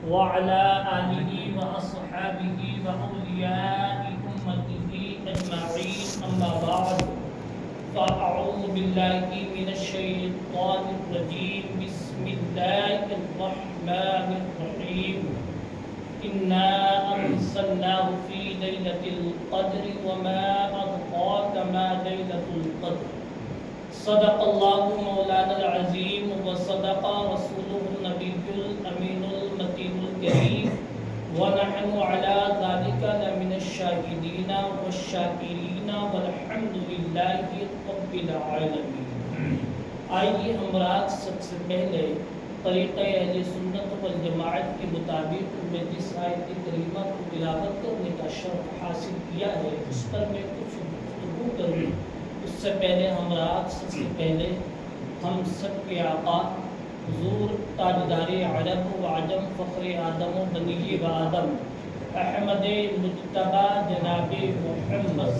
وعلى آله وأصحابه وأولياء أمته أجمعين أما بعد فأعوذ بالله من الشيطان الرجيم بسم الله الرحمن الرحيم إنا أنزلناه في ليلة القدر وما أدراك ما ليلة القدر صدق الله مولانا العظيم وصدق رسوله النبي الأمين المتين الكريم ونحن على ذلك لمن الشاهدين والشاكرين والحمد لله رب العالمين. آئیے ہمراہ سب سے پہلے طریقہ اہل سنت والجماعت کے مطابق میں جس آیت کریمہ کو تلاوت کرنے کا شرف حاصل کیا ہے اس پر میں کچھ گفتگو کروں. اس سے پہلے ہمراہ سب سے پہلے ہم سب کے آقا حضور تاجدار عرب و عجم فخر آدم و بنی و آدم احمد مجتبی جناب محمد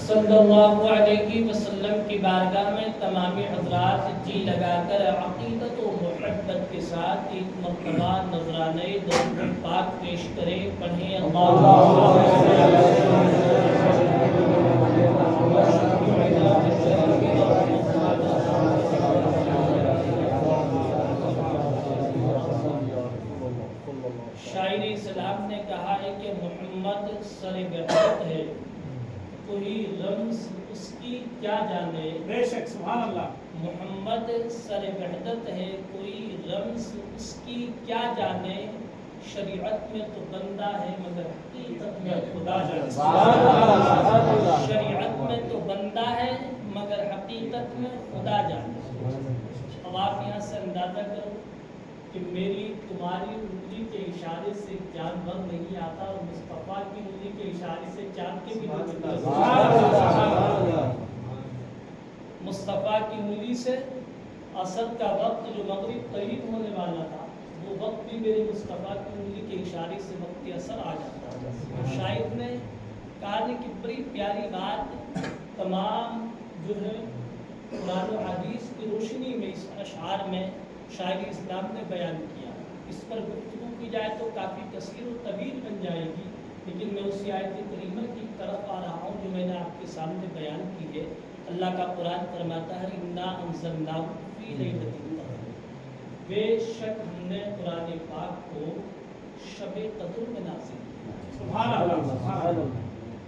صلی اللہ علیہ وسلم کی بارگاہ میں تمام حضرات جی لگا کر عقیدت و محبت کے ساتھ ایک مرتبہ نذرانے درود پاک پیش کریں. پڑھیں شاعر اسلام نے کہا ہے کہ محمد سر وحدت ہے کوئی رمز اس کی کیا جانے. بے شک سبحان اللہ. محمد سر وحدت ہے کوئی رمز اس کی کیا جانے. شریعت میں تو بندہ ہے مگر حقیقت میں خدا جانے. شریعت میں تو بندہ ہے مگر حقیقت میں خدا جانے. اب آپ یہاں سے اندازہ کرو کہ میری تمہاری انگلی کے اشارے سے چاند بن نہیں آتا اور مصطفیٰ کی انگلی کے اشارے سے چاند کے بھی مصطفیٰ کی انگلی سے عصر کا وقت جو مغرب قریب ہونے والا تھا وہ وقت بھی میرے مصطفیٰ کی انگلی کے اشارے سے وقت اثر آ جاتا ہے. شاعر نے کہا کہ بڑی پیاری بات تمام جو ہے قرآن و حدیث کی روشنی میں اس اشعار میں شاعر اسلام نے بیان کیا. اس پر گفتگو کی جائے تو کافی کثیر و طویل بن جائے گی لیکن میں اسی آیت کریمہ کی طرف آ رہا ہوں جو میں نے آپ کے سامنے بیان کی ہے. اللہ کا قرآن فرماتا ہے انا انزلناہ فی لیلۃ القدر. بے شک ہم نے قرآن پاک کو شب قدر میں نازل کیا. سبحان اللہ سبحان اللہ.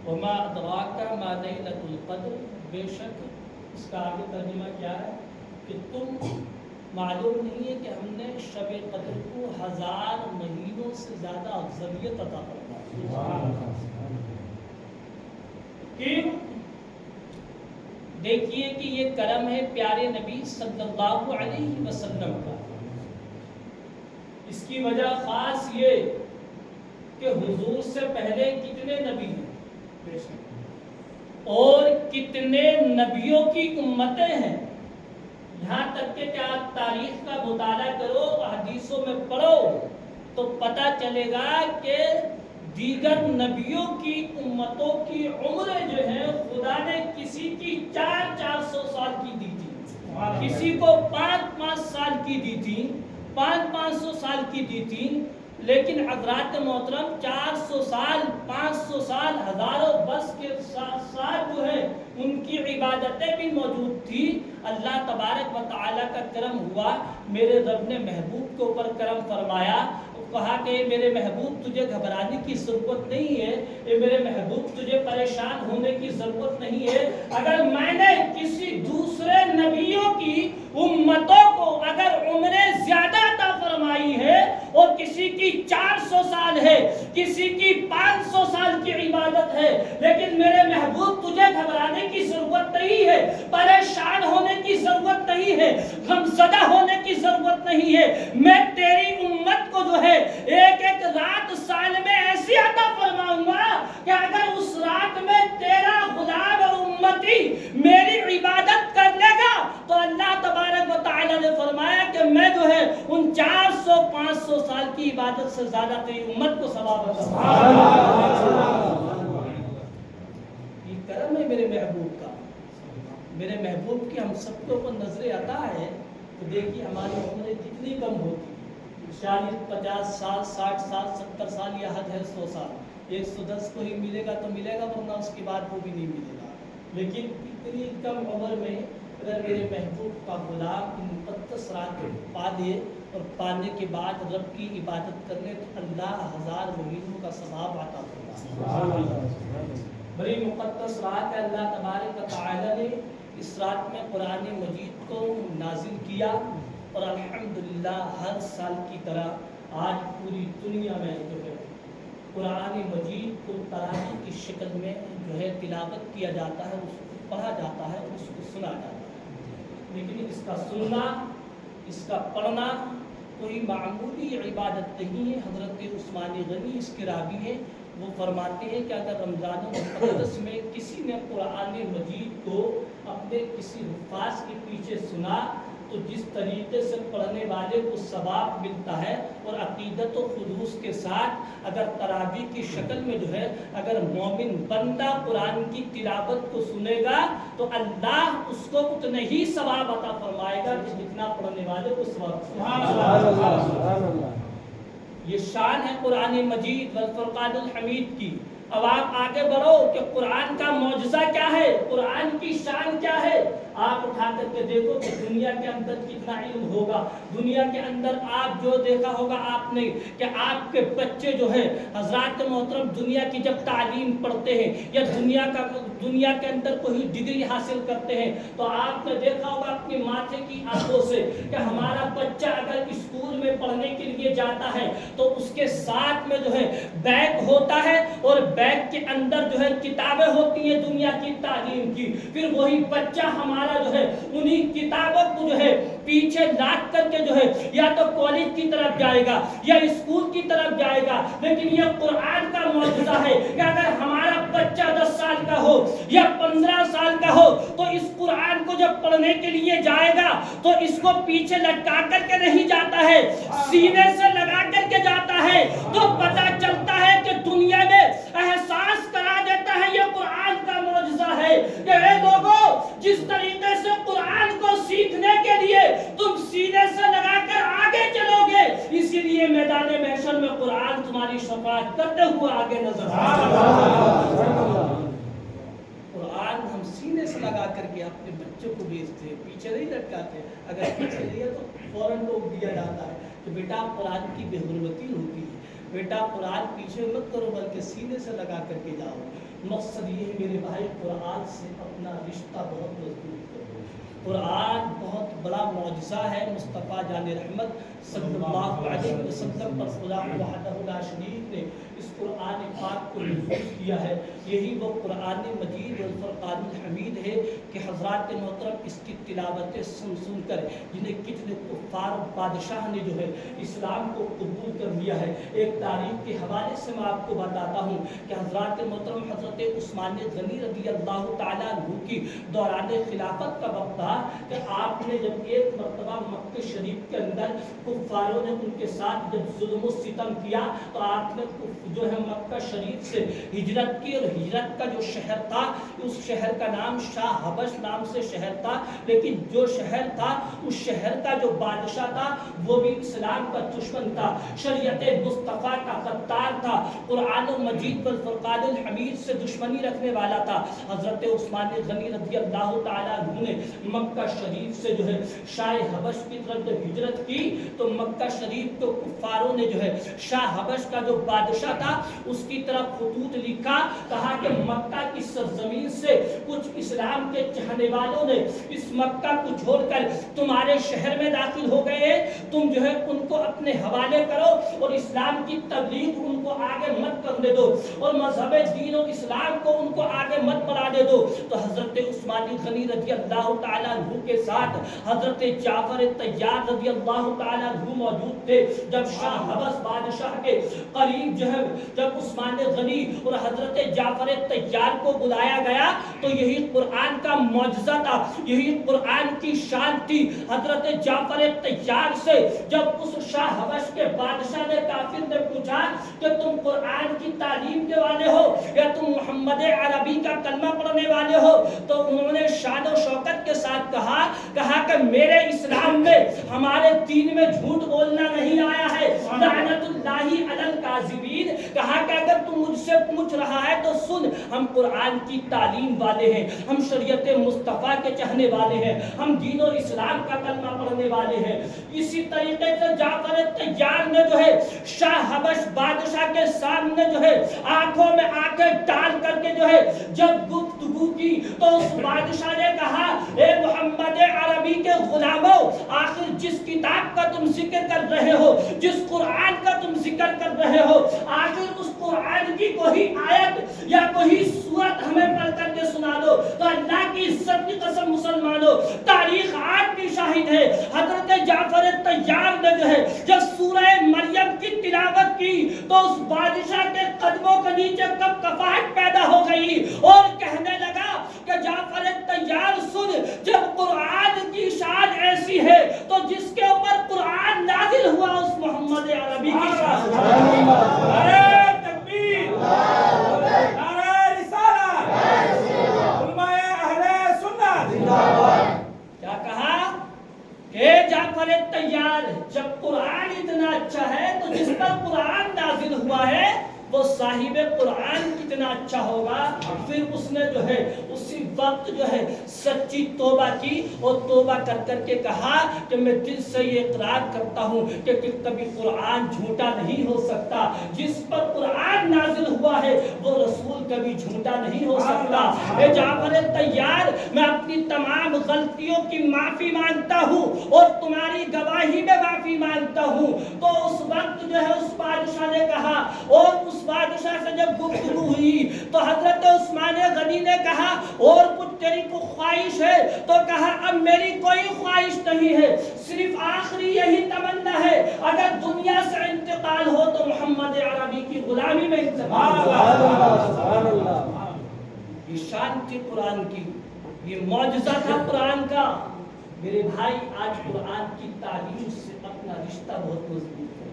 وما ادراک ما لیلۃ القدر. بے شک اس کا آگے ترجمہ کیا ہے کہ تم معلوم نہیں ہے کہ ہم نے شب قدر کو 1000 مہینوں سے زیادہ افضلیت عطا فرمائی. کیوں؟ دیکھیے کہ یہ کرم ہے پیارے نبی صلی اللہ علیہ وسلم کا. اس کی وجہ خاص یہ کہ حضور سے پہلے کتنے نبی ہیں اور کتنے نبیوں کی امتیں ہیں. یہاں تک کہ آپ تاریخ کا مطالعہ کرو حدیثوں میں پڑھو تو پتہ چلے گا کہ دیگر نبیوں کی امتوں کی عمریں جو ہیں خدا نے کسی کی 400 سال کی دی تھی, کسی کو 500 سال کی دی تھی, 500 سال کی دی تھی. لیکن حضرات محترم 400 سال 500 سال ہزاروں بس کے ساتھ جو ہے ان کی عبادتیں بھی موجود تھی. اللہ تبارک و تعالیٰ کا کرم ہوا, میرے رب نے محبوب کے اوپر کرم فرمایا, کہا کہ میرے محبوب تجھے گھبرانے کی ضرورت نہیں ہے, اے میرے محبوب تجھے پریشان ہونے کی ضرورت نہیں ہے. اگر میں نے کسی دوسرے نبیوں کی امتوں کو اگر عمریں زیادہ عطا فرمائی ہے اور کسی کی 400 سال ہے, کسی کی 500 سال کی عبادت ہے, لیکن میرے محبوب تجھے گھبرانے کی ضرورت نہیں ہے, پریشان ہونے کی ضرورت نہیں ہے, غمزدہ ہونے کی ضرورت نہیں ہے. میں تیری امت کو جو ہے ایک ایک رات سال میں ایسی عطا فرماؤں گا کہ اگر اس رات میں تیرا غلام اور امتی میری عبادت کر لے گا تو اللہ تبارک و تعالیٰ نے فرمایا کہ میں جو ہے ان 400-500 سال کی عبادت سے زیادہ تیری امت کو ثواب عطا فرماؤں. یہ کرم ہے میرے محبوب کا. میرے محبوب کی ہم سب کے اوپر نظر عطا ہے. تو دیکھیے ہماری عمریں جتنی کم ہوتی ہیں 40 50 سال 60 سال 70 سال یا حد ہے 100 سال 110 کو ہی ملے گا تو ملے گا، ورنہ اس کے بعد وہ بھی نہیں ملے گا۔ لیکن اتنی کم عمر میں اگر میرے محبوب کا غلام ان مقدس رات کو پا لے اور پانے کے بعد رب کی عبادت کرنے تو اللہ 1000 مہینوں کا ثواب عطا فرمائے۔ بڑی مقدس رات ہے، اللہ تبارک و تعالی نے اس رات میں قرآن مجید کو نازل کیا، اور الحمدللہ ہر سال کی طرح آج پوری دنیا میں جو ہے قرآن مجید کو تراویح کی شکل میں جو ہے تلاوت کیا جاتا ہے، اس کو پڑھا جاتا ہے، اس کو سنا جاتا ہے۔ لیکن اس کا سننا، اس کا پڑھنا کوئی معمولی عبادت نہیں ہے۔ حضرت عثمان غنی اس کے راوی ہیں، وہ فرماتے ہیں کہ اگر رمضان المقدس میں کسی نے قرآن مجید کو اپنے کسی حفاظ کے پیچھے سنا تو جس طریقے سے پڑھنے والے کو ثواب ملتا ہے، اور عقیدت و خلوص کے ساتھ اگر تراویح کی شکل میں جو ہے اگر مومن بندہ قرآن کی تلاوت کو سنے گا تو اللہ اس کو اتنے ہی ثواب عطا فرمائے گا کہ جتنا پڑھنے والے کو ثواب۔ یہ شان ہے قرآن مجید والفرقان الحمید کی۔ اب آپ آگے بڑھو کہ قرآن کا معجزہ کیا ہے، قرآن کی شان کیا ہے۔ آپ اٹھا کر کے دیکھو کہ دنیا کے اندر کتنا علم ہوگا، دنیا کے اندر آپ جو دیکھا ہوگا آپ نے کہ آپ کے بچے جو ہے حضرات محترم دنیا کی جب تعلیم پڑھتے ہیں یا دنیا کے اندر کوئی ڈگری حاصل کرتے ہیں تو آپ نے دیکھا ہوگا اپنی ماتھے کی آنکھوں سے کہ ہمارا بچہ اگر اسکول میں پڑھنے کے لیے جاتا ہے تو اس کے ساتھ میں جو ہے بیگ ہوتا ہے، اور بیگ کے اندر جو ہے کتابیں ہوتی ہیں دنیا کی تعلیم کی۔ پھر وہی بچہ ہمارا جو ہے انہی کتابوں کو جو ہے پیچھے لاد کر کے جو ہے یا تو کالج کی طرف جائے گا یا اسکول کی طرف جائے گا۔ لیکن یہ قرآن کا معجزہ ہے کہ اگر ہمارا بچہ 10 سال کا ہو یا 15 سال کا ہو تو اس قرآن کو جب پڑھنے کے لیے جائے گا تو اس کو پیچھے لٹکا کر کے نہیں جاتا ہے، سینے سے لگا کر کے جاتا ہے، تو پتہ چلتا ہے کہ دنیا میں احساس کرا دیتا ہے یہ قرآن کا معجزہ ہے کہ اے لوگوں جس طریقے سے قرآن کو سیکھنے کے لیے تم سینے سے لگا کر آگے چلو گے، اسی لیے میدان محشر میں قرآن تمہاری شفاعت کرتے ہوئے آگے نظر قرآن ہم سینے سے لگا کر کے اپنے بچوں کو بھیجتے ہیں، پیچھے نہیں لٹکاتے۔ اگر پیچھے نہیں ہے تو فوراً روک دیا جاتا ہے کہ بیٹا قرآن کی بے حرمتی ہوتی ہے، بیٹا قرآن پیچھے مت کرو بلکہ سینے سے لگا کر کے جاؤ۔ مقصد یہ ہے میرے بھائی قرآن سے اپنا رشتہ بہت مضبوط کرو۔ قرآن بہت بڑا معجزہ ہے، مصطفیٰ جان رحمت صلی اللہ علیہ وسلم پر خدا وحدہ لا شریک نے اس قرآن پاک کو نازل کیا ہے۔ یہی وہ قرآن مجید والفرقان الحمید ہے کہ حضرات محترم اس کی تلاوتیں سن کر جنہیں کتنے کفار بادشاہ نے جو ہے اسلام کو قبول کر لیا ہے۔ ایک تاریخ کے حوالے سے میں آپ کو بتاتا ہوں کہ حضرات محترم حضرت عثمان غنی رضی اللہ تعالیٰ عنہ کی دوران خلافت کا وقت تھا کہ آپ نے جب ایک مرتبہ مکہ شریف کے اندر کفاروں نے ان کے ساتھ جب ظلم و ستم کیا تو آپ نے جو ہے مکہ شریف سے ہجرت کی، اور ہجرت کا جو شہر تھا اس شہر کا نام شاہ حبش نام سے شہر تھا، لیکن جو شہر تھا اس شہر کا جو بادشاہ تھا وہ بھی اسلام کا دشمن تھا، شریعت مصطفیٰ کا غدار تھا، قرآن مجید والفرقان الحمید سے دشمنی رکھنے والا تھا۔ حضرت عثمان غنی رضی اللہ تعالیٰ عنہ نے مکہ شریف سے جو ہے شاہ حبش کی طرف جب ہجرت کی تو مکہ شریف کو کفاروں نے جو ہے شاہ حبش کا جو بادشاہ تھا اس کی طرف خطوط لکھا، کہا کہ مکہ کی سرزمین سے کچھ اسلام کے چاہنے والوں نے اس مکہ کو چھوڑ کر تمہارے شہر میں داخل ہو گئے ہیں، تم جو ہے ان کو اپنے حوالے کرو اور اسلام کی تبلیغ ان کو آگے مت کرنے دو اور مذہب دین و اسلام کو ان کو آگے مت بڑھانے دو۔ تو حضرت عثمان غنی رضی اللہ تعالیٰ عنہ کے ساتھ حضرت جعفر طیار رضی اللہ تعالیٰ عنہ موجود تھے۔ جب شاہ حبش بادشاہ کے قریب جو ہے جب عثمان غنی اور حضرت جعفر طیار کو بلایا گیا تو یہی قرآن کا معجزہ تھا، یہی قرآن کی شان تھی۔ حضرت جعفر طیار سے جب اس شاہ حبش کے بادشاہ نے کافر نے پوچھا کہ تم قرآن کی تعلیم کے والے ہو یا تم محمد عربی کا کلمہ پڑھنے والے ہو، تو انہوں نے شان و شوکت کے ساتھ کہا کہ میرے اسلام میں ہمارے دین میں جھوٹ بولنا نہیں آیا ہے، لعنت اللہ علی الکاذبین، کہا کہ اگر تم مجھ سے پوچھ رہا ہے تو سن، ہم قرآن کی تعلیم والے ہیں، ہم شریعت مصطفیٰ کے چاہنے والے ہیں، ہم دین و اسلام کا کلمہ پڑھنے والے ہیں۔ اسی طریقے سے جعفر طیار نے جو ہے شاہ حبش بادشاہ کے سامنے جو ہے آنکھوں میں آنکھیں ڈال کر کے جو ہے جب گفتگو کی تو اس بادشاہ نے کہا، اے محمد عربی کے غلاموں، آخر جس کتاب کا تم ذکر کر رہے ہو، جس قرآن کا تم ذکر کر رہے ہو، آخر اس قرآن کی کوئی آیت یا کوئی سورت ہمیں پڑھ کر کے سنا دو۔ تو اللہ کی عزت کی قسم مسلمانوں، تاریخ آج بھی شاہد ہے، حضرت جعفر طیار نے جو ہے جب سورہ مریم کی تلاوت کی تو اس بادشاہ کے قدموں کے نیچے کب کفاہٹ پیدا ہو گئی اور کہنے لگا کہ جعفر طیار سن، جب قرآن کی شان ایسی ہے تو جس کے اوپر قرآن نازل ہوا اس محمد عربی کی شان۔ نعرہ تکبیر، نعرہ رسالت، علماء اہل سنت، کیا کہا کہ جعفر طیار، جب قرآن اتنا اچھا ہے تو جس پر قرآن نازل ہوا ہے وہ صاحب قرآن کتنا اچھا ہوگا۔ پھر اس نے جو ہے اسی وقت جو ہے سچی توبہ کی اور توبہ کر کر کے کہا کہ میں دل سے یہ اقرار کرتا ہوں کہ کبھی قرآن جھوٹا نہیں ہو سکتا، جس پر قرآن نازل ہوا ہے وہ رسول کبھی جھوٹا نہیں ہو سکتا۔ اے جعفر طیار، میں اپنی تمام غلطیوں کی معافی مانگتا ہوں اور تمہاری گواہی میں معافی مانگتا ہوں۔ تو اس وقت جو ہے اس بادشاہ نے کہا، اور اس بادشاہ سے جب گفتگو ہوئی تو حضرت عثمان غنی نے کہا، اور کچھ تیری کو خواہش ہے؟ تو کہا اب میری کوئی خواہش نہیں ہے، صرف آخری یہی تمنا ہے، اگر دنیا سے انتقال ہو تو محمد عربی کی غلامی میں انتقال ہو۔ یہ شان تھی قرآن کی، یہ معجزہ تھا قرآن کا۔ میرے بھائی، آج قرآن کی تعلیم سے اپنا رشتہ بہت مضبوط ہے،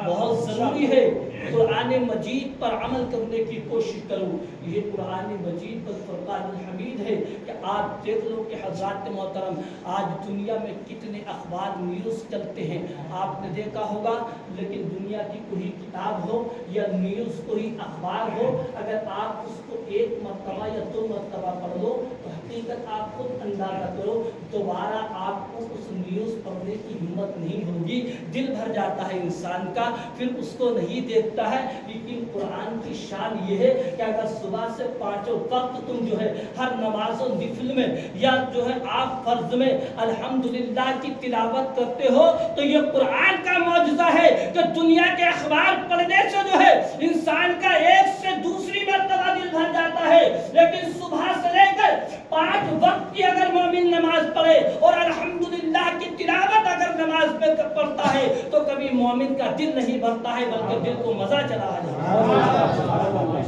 بہت ضروری ہے قرآن مجید پر عمل کرنے کی کوشش کروں۔ یہ قرآن مجید بالفرقان الحمید ہے کہ آپ دیکھ لو کہ حضرات محترم آج دنیا میں کتنے اخبار نیوز چلتے ہیں، آپ نے دیکھا ہوگا، لیکن دنیا کی کوئی کتاب ہو یا نیوز کوئی اخبار ہو، اگر آپ اس کو ایک مرتبہ یا دو مرتبہ پڑھ لو تو حقیقت آپ خود اندازہ کرو دوبارہ آپ کو اس نیوز پڑھنے کی ہمت نہیں ہوگی، دل بھر جاتا ہے انسان کا، پھر اس کو نہیں دیکھتا ہے۔ لیکن قرآن کی شان یہ ہے کہ اگر صبح سے پانچوں وقت تم جو ہے ہر نماز و نفل میں یا جو ہے آپ فرض میں الحمدللہ کی تلاوت کرتے ہو تو یہ قرآن کا معجزہ ہے کہ دنیا کے اخبار پڑھنے سے جو ہے انسان کا ایک سے دوسری مرتبہ دل بھر جاتا ہے، لیکن صبح سے لے کر 5 وقت کی اگر مومن نماز پڑھے اور الحمدللہ کی تلاوت اگر نماز میں پڑھتا ہے تو کبھی مومن کا دل نہیں بھرتا ہے بلکہ دل کو مزہ چلا جاتا ہے۔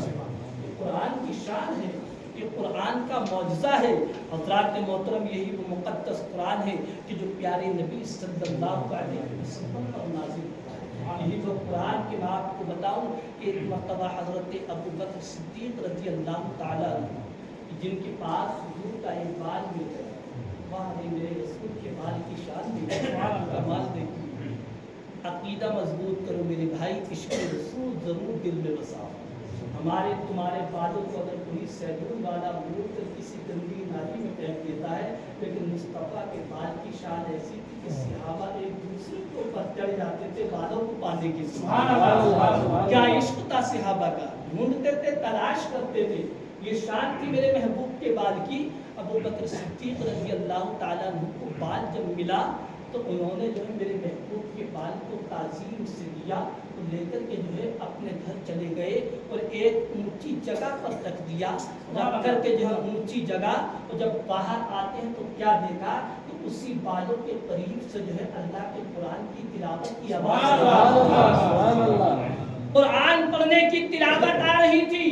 قرآن کی شان ہے، یہ قرآن کا معجزہ ہے۔ حضرات محترم، یہی وہ مقدس قرآن ہے کہ جو پیارے نبی صلی اللہ علیہ وسلم پر نازل ہوتا ہے۔ یہی وہ قرآن کہ میں آپ کو بتاؤں کہ ایک مرتبہ حضرت ابو بکر صدیق رضی اللہ تعالیٰ عنہ جن کے پاس حضور کا ایک بال مل گیا، وہاں میرے رسول کے بال کی شان بھی کمال دیکھی۔ عقیدہ مضبوط کرو میرے بھائی، عشق رسول ضرور دل میں بساؤ۔ ہمارے تمہارے بالوں کو اگر کوئی سیلون والا موڑ کر کسی گندی نالی میں پھینک دیتا ہے، لیکن مصطفیٰ کے بال کی شان ایسی تھی کہ صحابہ ایک دوسرے کے اوپر چڑھ جاتے تھے بالوں کو پانے کی۔ کیا عشق تھا صحابہ کا، ڈھونڈتے تھے، تلاش کرتے تھے۔ یہ شان تھی میرے محبوب کے بال کی۔ ابو بکر صدیق رضی اللہ تعالیٰ عنہ کو بال جب ملا تو انہوں نے جو ہے میرے محبوب کے بال کو تعظیم سے لیا، لے کر کے جو ہے اپنے گھر چلے گئے اور ایک اونچی جگہ پر رکھ دیا، رکھ کر کے جو ہے اونچی جگہ، اور جب باہر آتے ہیں تو کیا دیکھا کہ اسی بالوں کے قریب سے جو ہے اللہ کے قرآن کی تلاوت کی آواز، قرآن پڑھنے کی تلاوت آ رہی تھی۔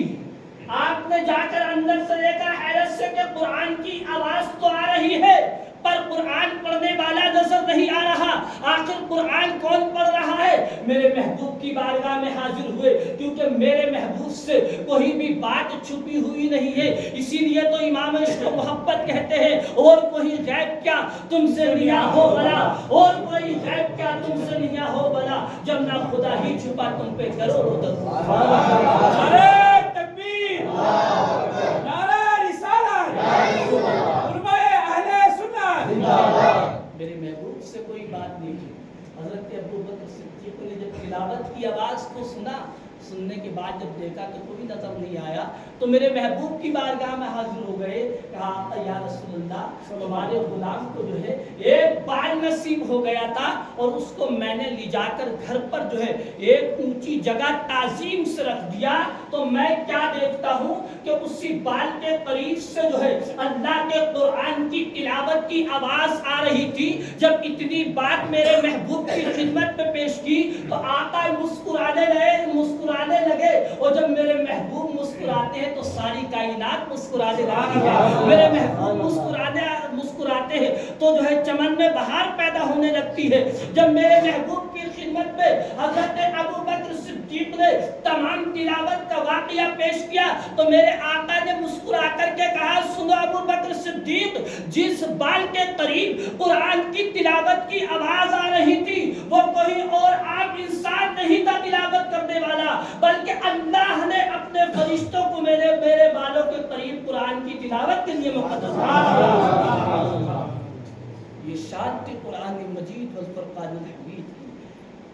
آپ نے جا کر اندر سے دیکھا حیرت سے کہ قرآن کی آواز تو آ رہی ہے پر قرآن پڑھنے والا نظر نہیں آ رہا۔ آخر قرآن کون پڑھ رہا ہے؟ میرے محبوب کی بارگاہ میں حاضر ہوئے، کیونکہ میرے محبوب سے کوئی بھی بات چھپی ہوئی نہیں ہے۔ اسی لیے تو امام عشق و محبت کہتے ہیں اور کوئی غیب کیا تم سے نیا ہو بلا، اور کوئی غیب کیا تم سے نیا ہو بلا، جب نہ خدا ہی چھپا تم پہ کروڑوں درود۔ نعرہ تکبیر، نعرہ رسالت، علماء اہل سنت۔ میرے محبوب سے کوئی بات نہیں کی۔ حضرت ابوبکر صدیق نے جب تلاوت کی آواز کو سننے کے بعد جب دیکھا تو کوئی نظر نہیں آیا، تو میرے محبوب کی بارگاہ میں حاضر ہو گئے، کہا یا رسول اللہ تمہارے غلام کو جو ہے ایک بال نصیب ہو گیا تھا، اور اس کو میں نے لے جا کر گھر پر جو ہے ایک اونچی جگہ تعظیم سے رکھ دیا، تو میں کیا دیکھتا ہوں کہ اسی بال کے قریب سے جو ہے اللہ کے قرآن کی تلاوت کی آواز آ رہی تھی۔ جب اتنی بات میرے محبوب کی خدمت میں پیش کی تو آقا مسکرانے لگے، اور جب میرے محبوب مسکراتے ہیں تو ساری کائنات مسکرانے لگتی ہے۔ میرے محبوب مسکراتے ہیں تو جو ہے چمن میں بہار پیدا ہونے لگتی ہے۔ جب میرے محبوب کی خدمت میں حضرت ابوبکر صدیق نے تمام تلاوت کا واقعہ پیش کیا تو میرے آقا نے مسکرا کر کے کہا سنو ابوبکر صدیق، جس بال کے قریب قرآن کی تلاوت کی آواز آ رہی تھی وہ کوئی اور عام انسان نہیں تھا تلاوت کرنے والا، بلکہ اللہ نے اپنے فرشتوں کو میرے بالوں کے قریب قرآن کی تلاوت کے لیے مقدس کیا۔ یہ شان تھی قرآن مجید والفرقان الحمید کی۔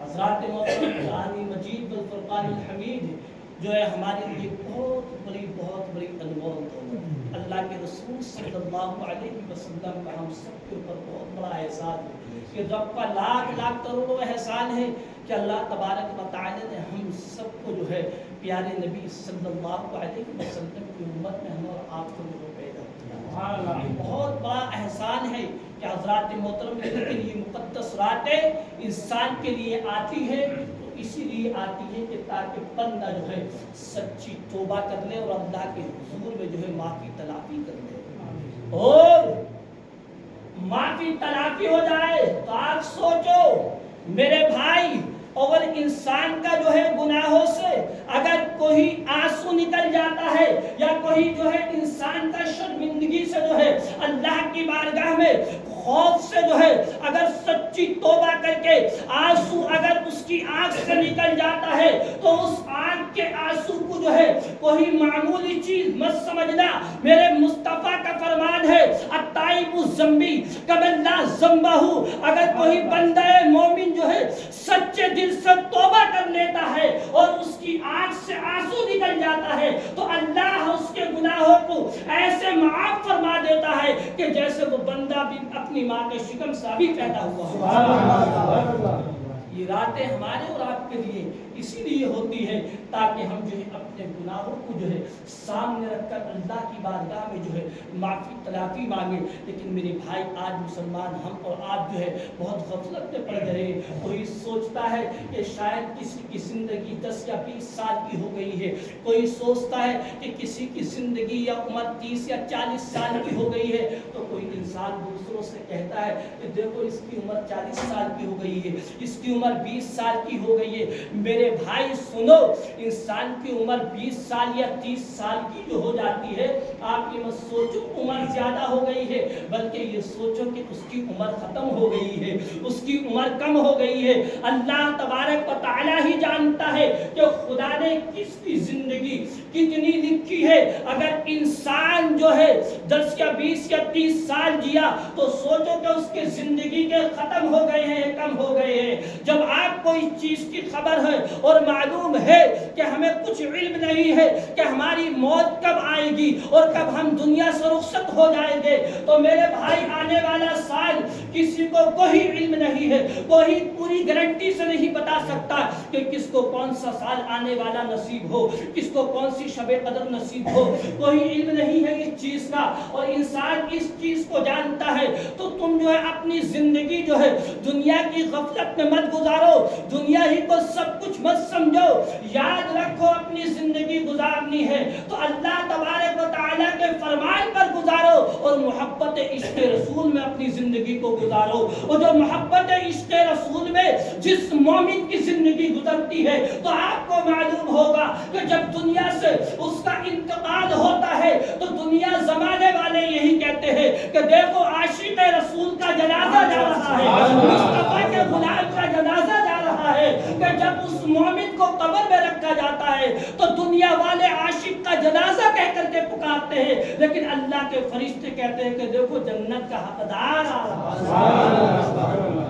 حضرات محترم، قرآن مجید والفرقان الحمید جو ہے ہمارے لیے بہت بڑی انمول دولت۔ اللہ کے رسول صلی اللہ علیہ وسلم کا ہم سب کے اوپر بہت بڑا احسان ہے کہ رب کا لاکھ کروڑوں احسان ہے کہ اللہ تبارک و تعالی نے ہم سب کو جو ہے پیارے نبی صلی اللہ علیہ وسلم کی امت میں ہم اور آپ کو جو پیدا کیا۔ یہ بہت بڑا احسان ہے کہ حضرات محترم، لیکن یہ مقدس راتیں انسان کے لیے آتی ہے تو اسی لیے آتی ہے کہ تاکہ بندہ جو ہے سچی توبہ کر لے اور اللہ کے حضور میں جو ہے معافی تلافی کر لے، اور معافی تلافی ہو جائے تو آپ سوچو میرے بھائی، اور انسان کا جو ہے گناہوں سے اگر کوئی آنسو نکل جاتا ہے یا کوئی جو ہے انسان کا شرمندگی سے جو ہے اللہ کی بارگاہ میں خوف سے جو ہے اگر سچی توبہ کر کے آنسو اگر اس کی آنکھ سے نکل جاتا ہے تو اس آنکھ کے آنسو کو جو ہے کوئی معمولی چیز مت سمجھنا۔ میرے مصطفیٰ کا فرمان ہے التائب الذنبی کمن لا ذنب ہو، اگر کوئی بندہ مومن جو ہے سچے دل سے توبہ کر لیتا ہے اور اس کی آنکھ سے آنسو نکل جاتا ہے تو اللہ اس کے گناہوں کو ایسے معاف فرما دیتا ہے کہ جیسے وہ بندہ بھی اپنی ماں کے شکم سے بھی پیدا ہوا۔ یہ راتیں ہمارے اور آپ کے لیے اسی لیے ہوتی ہے تاکہ ہم جو ہے اپنے گناہوں کو جو ہے سامنے رکھ کر اللہ کی بارگاہ میں جو ہے معافی تلافی مانگیں۔ لیکن میرے بھائی، آج مسلمان ہم اور آپ جو ہے بہت غفلت میں پڑ گئے۔ کوئی سوچتا ہے کہ شاید کسی کی زندگی 10 یا 20 سال کی ہو گئی ہے، کوئی سوچتا ہے کہ کسی کی زندگی یا عمر 30 یا 40 سال کی ہو گئی ہے، تو کوئی انسان دوسروں سے کہتا ہے کہ دیکھو اس کی عمر 40 سال کی ہو گئی ہے، اس کی عمر 20 سال کی ہو گئی ہے۔ میرے بھائی سنو، انسان کی عمر 20 سال یا 30 سال کی جو ہو جاتی ہے، آپ یہ مت سوچو عمر زیادہ ہو گئی ہے، بلکہ یہ سوچو کہ اس کی عمر ختم ہو گئی ہے، اس کی عمر کم ہو گئی ہے۔ اللہ تبارک و تعالی ہی جانتا ہے کہ خدا نے کس کی زندگی کتنی لکھی ہے۔ اگر انسان جو ہے 10 یا 20 یا 30 سال جیا تو سوچو کہ اس کے زندگی کے ختم ہو گئے ہیں، کم ہو گئے ہیں۔ جب آپ کو اس چیز کی خبر ہے اور معلوم ہے کہ ہمیں کچھ علم نہیں ہے کہ ہماری موت کب آئے گی اور کب ہم دنیا سے رخصت ہو جائیں گے، تو میرے بھائی آنے والا سال کسی کو کوئی علم نہیں ہے، کوئی پوری گارنٹی سے نہیں بتا سکتا کہ کس کو کون سا سال آنے والا نصیب ہو، کس کو کون سی شب قدر نصیب ہو، کوئی علم نہیں ہے اس چیز کا۔ اور انسان اس چیز کو جانتا ہے تو تم تم جو ہے اپنی زندگی جو ہے دنیا کی غفلت میں مت گزارو، دنیا ہی کو سب کچھ مت سمجھو، یاد رکھو اپنی زندگی گزارنی ہے تو اللہ تبارک و تعالیٰ کے فرمان پر گزارو اور محبت عشق رسول میں اپنی زندگی کو گزارو۔ اور جو محبت عشق رسول میں جس مومن کی زندگی گزرتی ہے تو آپ کو معلوم ہوگا کہ جب دنیا سے اس کا انتقال ہوتا ہے تو دنیا زمانے والے یہی کہتے ہیں کہ دیکھو عاشق رسول کا جنازہ جا رہا ہے، مصطفیٰ کے غلام کا جنازہ جا رہا ہے، کہ جب اس مومن کو قبر میں رکھا جاتا ہے تو دنیا والے عاشق کا جنازہ کہہ کر کے پکارتے ہیں، لیکن اللہ کے فرشتے کہتے ہیں کہ دیکھو جنت کا حقدار آ رہا ہے۔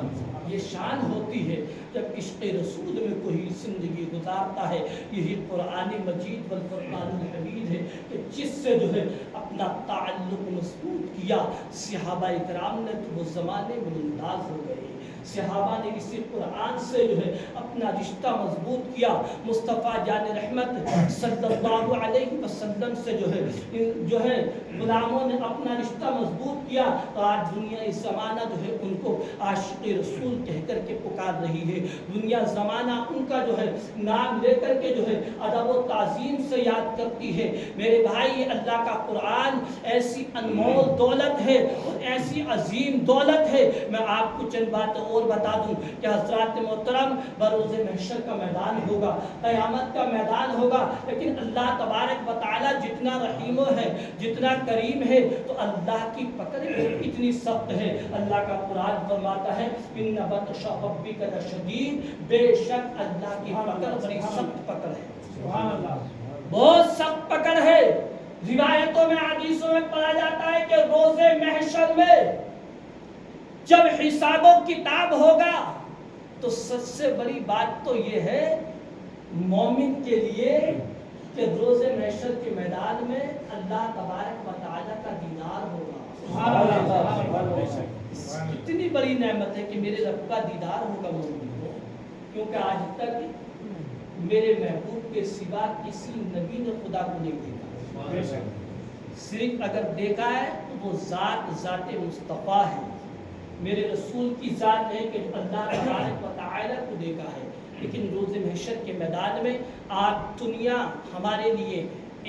یہ شان ہوتی ہے جب عشق رسول میں کوئی زندگی گزارتا ہے۔ یہی قرآن مجید والفرقان الحمید ہے کہ جس سے جو ہے اپنا تعلق مضبوط کیا صحابہ کرام نے تو وہ زمانے میں ممتاز ہو گئے، صحابہ نے اسی قرآن سے جو ہے اپنا رشتہ مضبوط کیا، مصطفیٰ جان رحمت صلی اللہ علیہ وسلم سے جو ہے غلاموں نے اپنا رشتہ مضبوط کیا، تو آج دنیا اس زمانہ جو ہے ان کو عاشق رسول کہہ کر کے پکار رہی ہے، دنیا زمانہ ان کا جو ہے نام لے کر کے جو ہے ادب و تعظیم سے یاد کرتی ہے۔ میرے بھائی اللہ کا قرآن ایسی انمول دولت ہے اور ایسی عظیم دولت ہے، میں آپ کو چند باتیں اور بتا دوں کہ حضرات محترم بروز محشر کا میدان ہوگا، قیامت کا میدان ہوگا، لیکن اللہ تبارک و تعالی جتنا رحیم ہے جتنا کریم ہے تو اللہ کی پکڑ اتنی سخت ہے۔ اللہ کا قرآن فرماتا ہے ان بطش ربک لشدید، بے شک اللہ کی پکڑ بڑی سخت پکڑ ہے، سبحان اللہ، بہت سخت پکڑ ہے۔ روایتوں میں حدیثوں میں پڑھا جاتا ہے کہ روز محشر میں جب حساب و کتاب ہوگا تو سب سے بڑی بات تو یہ ہے مومن کے لیے کہ روز محشر کے میدان میں اللہ تبارک و تعالیٰ کا دیدار ہوگا۔ کتنی بڑی نعمت ہے کہ میرے رب کا دیدار ہوگا مومن کو، کیونکہ آج تک میرے محبوب کے سوا کسی نبی نے خدا کو نہیں دیکھا، صرف اگر دیکھا ہے تو وہ ذات مصطفیٰ ہے، میرے رسول کی ذات ہے کہ اللہ تبارک و تعالیٰ کو دیکھا ہے۔ لیکن روز محشر کے میدان میں آج دنیا ہمارے لیے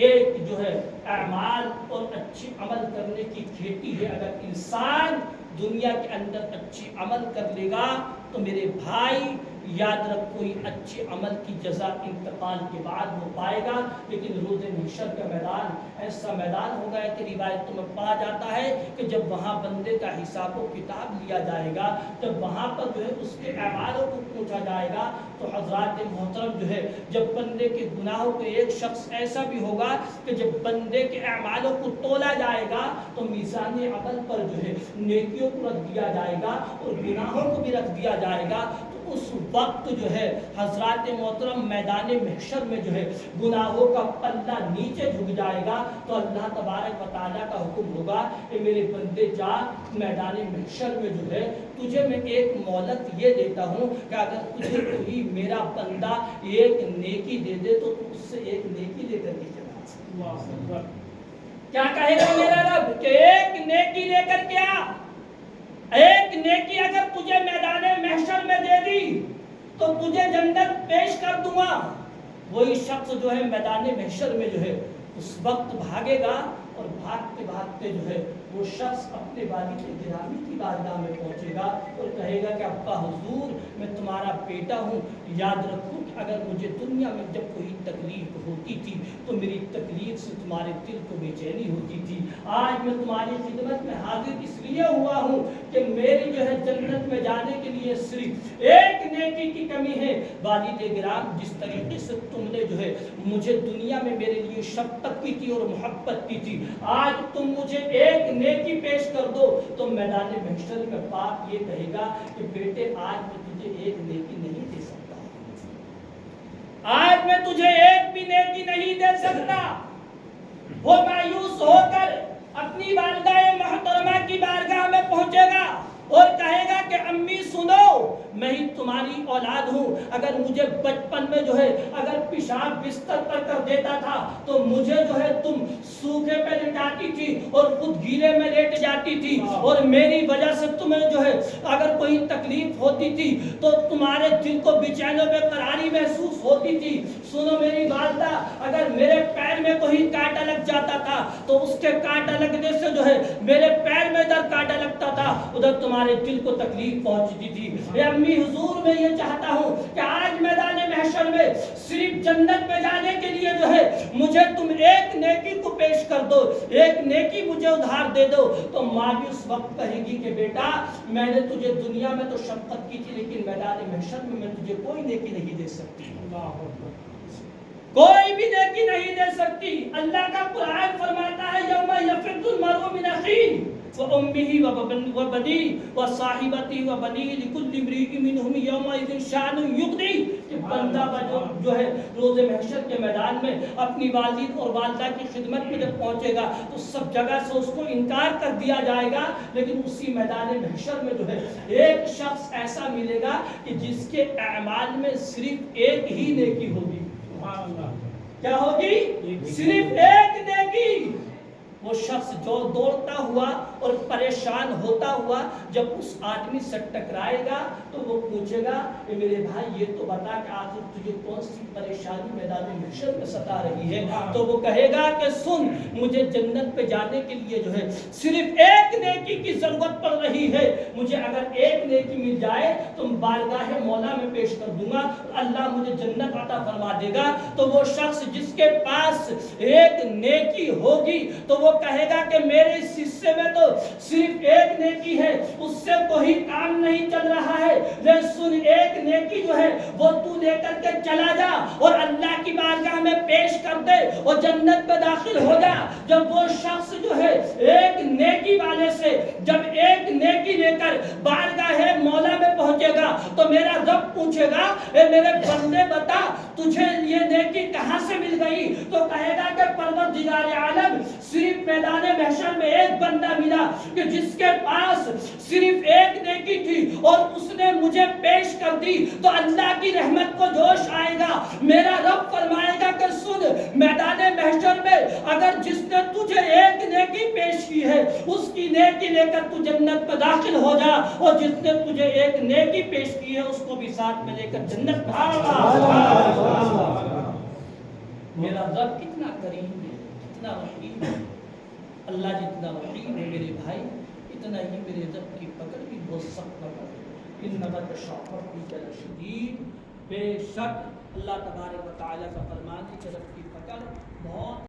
ایک جو ہے اعمال اور اچھی عمل کرنے کی کھیتی ہے، اگر انسان دنیا کے اندر اچھی عمل کر لے گا تو میرے بھائی یاد رکھ کوئی اچھے عمل کی جزا انتقال کے بعد وہ پائے گا، لیکن روز محشر کا میدان ایسا میدان ہوگا کہ روایتوں میں پڑھا جاتا ہے کہ جب وہاں بندے کا حساب و کتاب لیا جائے گا، جب وہاں پر جو ہے اس کے اعمالوں کو پوچھا جائے گا تو حضرات محترم جو ہے جب بندے کے گناہوں کو ایک شخص ایسا بھی ہوگا کہ جب بندے کے اعمالوں کو تولا جائے گا تو میزان عمل پر جو ہے نیکیوں کو رکھ دیا جائے گا اور گناہوں کو بھی رکھ دیا جائے گا، اس وقت جو ہے حضرات محترم میدان محشر میں جو ہے گناہوں کا پلہ نیچے جھک جائے گا تو اللہ تبارک و تعالیٰ کا حکم ہوگا کہ میرے بندے جا میدان محشر میں جو ہے تجھے میں ایک مہلت یہ دیتا ہوں کہ اگر تجھے کوئی میرا بندہ ایک نیکی دے دے تو اس سے ایک نیکی لے کر کے چلا۔ کیا کہے گا میرا رب کہ ایک نیکی لے کر کے آ، ایک نیکی اگر تجھے میدان محشر میں دے دی تو تجھے جنت پیش کر دوں گا۔ وہی شخص جو ہے میدان محشر میں جو ہے اس وقت بھاگے گا اور بھاگتے بھاگتے جو ہے وہ شخص اپنے والد گرامی کی بارگاہ میں پہنچے گا اور کہے گا کہ ابا حضور میں تمہارا بیٹا ہوں، یاد رکھو کہ اگر مجھے دنیا میں جب کوئی تکلیف ہوتی تھی تو میری تکلیف سے تمہارے دل کو بے چینی ہوتی تھی، آج میں تمہاری خدمت میں حاضر اس لیے ہوا ہوں کہ میری جو ہے جنت میں جانے کے لیے صرف ایک نیکی کی کمی ہے۔ والد گرام جس طریقے سے تم نے جو ہے مجھے دنیا میں میرے لیے شفقت کی تھی اور محبت کی تھی، آج تم مجھے ایک نیکی پیش کر دو تو میدان محشر میں باپ یہ کہے گا کہ بیٹے آج میں تجھے ایک نیکی نہیں دے سکتا، آج میں تجھے ایک بھی نیکی نہیں دے سکتا۔ وہ مایوس ہو کر اپنی والدہ محترمہ کی بارگاہ میں پہنچے گا اور کہے گا کہ امی سنو، میں ہی تمہاری اولاد ہوں. اگر مجھے بچپن میں جو ہے اگر پیشاب بستر پر کر دیتا تھا تو مجھے جو ہے تم سوکھے پہ لٹاتی تھی اور خود گیلے میں لیٹ جاتی تھی, اور میری وجہ سے تمہیں جو ہے اگر کوئی تکلیف ہوتی تھی تو تمہارے دل کو بے چینی بے قراری محسوس ہوتی تھی. سنو میری والدہ, اگر میرے پیر میں کوئی کانٹا لگ جاتا تھا تو اس کے کانٹا لگنے سے جو ہے میرے پیر میں ادھر کانٹا لگتا تھا, ادھر تمہارے دل کو تکلیف پہنچتی تھی. اے امی حضور, میں یہ چاہتا ہوں کہ آج میدان محشر میں صرف جنت میں جانے کے لیے جو ہے مجھے تم ایک نیکی کو پیش کر دو, ایک نیکی مجھے ادھار دے دو. تو ماں بھی اس وقت کہے گی کہ بیٹا میں نے تجھے دنیا میں تو شفقت کی تھی, لیکن میدان محشر میں تجھے کوئی نیکی نہیں دے سکتی, کوئی بھی نیکی نہیں دے سکتی. اللہ کا قرآن فرماتا ہے یوم یفر المرء من اخیہ وأمه وبنيه وصاحبته وبنيه لكل امرئ منهم يومئذ شأن يغنيه, کہ بندہ جو ہے روز محشر کے میدان میں اپنی والد اور والدہ کی خدمت میں جب پہنچے گا تو سب جگہ سے اس کو انکار کر دیا جائے گا, لیکن اسی میدان محشر میں جو ہے ایک شخص ایسا ملے گا کہ جس کے اعمال میں صرف ایک ہی نیکی ہوگی. کیا ہوگی؟ صرف ایک نیکی. وہ شخص جو دوڑتا ہوا اور پریشان ہوتا ہوا جب اس آدمی سے ٹکرائے گا تو وہ پوچھے گا کہ میرے بھائی یہ تو بتا کہ آخر تجھے کون سی پریشانی میدان محشر میں ستا رہی ہے. تو وہ کہے گا کہ سن, مجھے جنت پہ جانے کے لیے جو ہے صرف ایک نیکی کی ضرورت پڑ رہی ہے, مجھے اگر ایک نیکی مل جائے تو بارگاہ مولا میں پیش کر دوں گا, اللہ مجھے جنت عطا فرما دے گا. تو وہ شخص جس کے پاس ایک نیکی ہوگی تو وہ کہے گا کہ میرے اس حصے میں تو صرف ایک نیکی ہے, اس سے کوئی کام نہیں چل رہا ہے. لیکن سن, ایک نیکی جو ہے وہ تو لے کر کے چلا جا اور اللہ کی بارگاہ میں پیش کر دے اور جنت میں داخل ہو جا. جب وہ شخص جو ہے ایک نیکی والے سے جب ایک نیکی لے کر بارگاہ مولا میں پہنچے گا تو میرا رب پوچھے گا اے میرے بندے بتا تجھے یہ نیکی کہاں سے مل گئی؟ تو کہے گا کہ پروردگار عالم صرف میدان محشر میں ایک بندہ ملا کہ جس کے پاس صرف ایک نیکی تھی اور اس نے مجھے پیش کر دی, تو اللہ کی رحمت کو جوش آئے گا. میرا رب فرمائے گا کہ سن, میدان محشر میں اگر جس نے تجھے ایک نیکی پیش کی ہے اس کی نیکی لے کر تو جنت میں داخل ہو جا, اور جس نے تجھے ایک نیکی پیش کی ہے اس کو بھی ساتھ میں لے کر جنت میں میرا رب کتنا کریم ہے, کتنا رحیم ہے. اللہ جتنا رحیم ہے میرے بھائی اتنا ہی میرے رب کی پکڑ بھی بہت سخت پکڑ ہے. انما تشاء شدید, بے شک اللہ تبارک و تعالیٰ کا فرمان ہے کہ رب کی پکڑ بہت